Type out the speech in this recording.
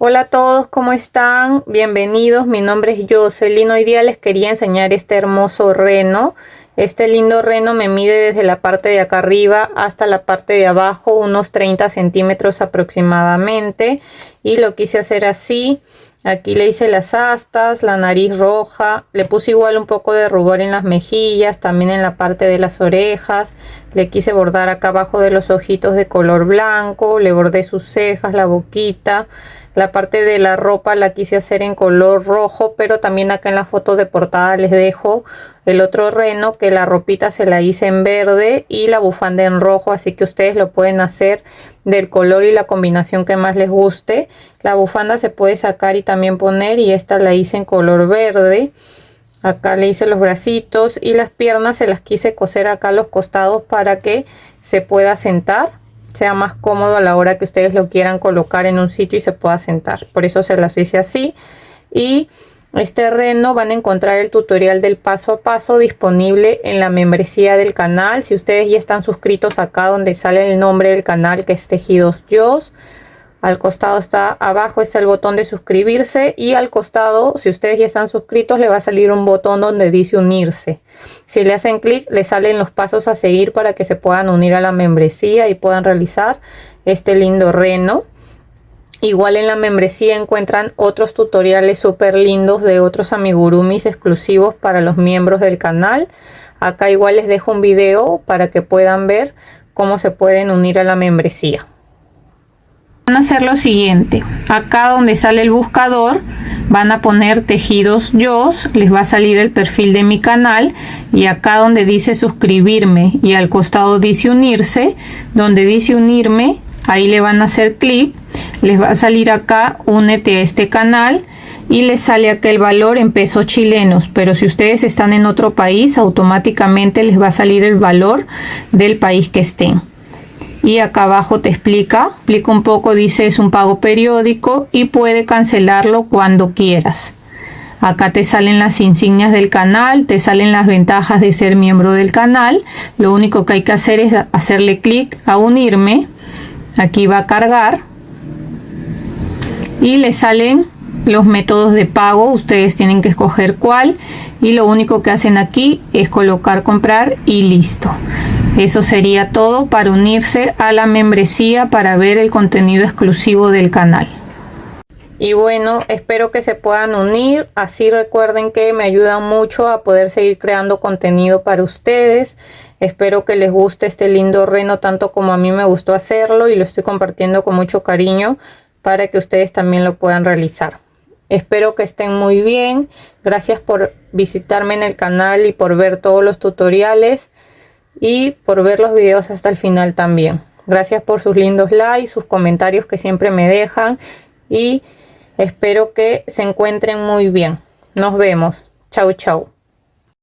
Hola a todos, ¿cómo están? Bienvenidos, mi nombre es Jocelyn. Hoy día les quería enseñar este hermoso reno. Este lindo reno me mide desde la parte de acá arriba hasta la parte de abajo, unos 30 centímetros aproximadamente. Y lo quise hacer así. Aquí le hice las astas, la nariz roja, le puse igual un poco de rubor en las mejillas, también en la parte de las orejas. Le quise bordar acá abajo de los ojitos de color blanco, le bordé sus cejas, la boquita. La parte de la ropa la quise hacer en color rojo, pero también acá en la foto de portada les dejo el otro reno que la ropita se la hice en verde y la bufanda en rojo, así que ustedes lo pueden hacer del color y la combinación que más les guste. La bufanda se puede sacar y también poner, y esta la hice en color verde. Acá le hice los bracitos y las piernas se las quise coser acá a los costados para que se pueda sentar, sea más cómodo a la hora que ustedes lo quieran colocar en un sitio y se pueda sentar. Por eso se las hice así. Y este reno van a encontrar el tutorial del paso a paso disponible en la membresía del canal. Si ustedes ya están suscritos acá donde sale el nombre del canal, que es Tejidos Joss, al costado está, abajo está el botón de suscribirse, y al costado, si ustedes ya están suscritos, le va a salir un botón donde dice unirse. Si le hacen clic, le salen los pasos a seguir para que se puedan unir a la membresía y puedan realizar este lindo reno. Igual en la membresía encuentran otros tutoriales súper lindos de otros amigurumis exclusivos para los miembros del canal. Acá igual les dejo un video para que puedan ver cómo se pueden unir a la membresía. Van a hacer lo siguiente: acá donde sale el buscador van a poner Tejidos Joss, les va a salir el perfil de mi canal, y acá donde dice suscribirme y al costado dice unirse, donde dice unirme, ahí le van a hacer clic, les va a salir acá únete a este canal y les sale acá el valor en pesos chilenos, pero si ustedes están en otro país automáticamente les va a salir el valor del país que estén. Y acá abajo te explica un poco, dice es un pago periódico y puede cancelarlo cuando quieras. Acá te salen las insignias del canal, te salen las ventajas de ser miembro del canal. Lo único que hay que hacer es hacerle clic a unirme. Aquí va a cargar y le salen los métodos de pago. Ustedes tienen que escoger cuál, y lo único que hacen aquí es colocar comprar y listo. Eso sería todo para unirse a la membresía para ver el contenido exclusivo del canal. Y bueno, espero que se puedan unir. Así recuerden que me ayudan mucho a poder seguir creando contenido para ustedes. Espero que les guste este lindo reno tanto como a mí me gustó hacerlo, y lo estoy compartiendo con mucho cariño para que ustedes también lo puedan realizar. Espero que estén muy bien. Gracias por visitarme en el canal y por ver todos los tutoriales y por ver los videos hasta el final también. Gracias por sus lindos likes, sus comentarios que siempre me dejan, y espero que se encuentren muy bien. Nos vemos. Chau, chau.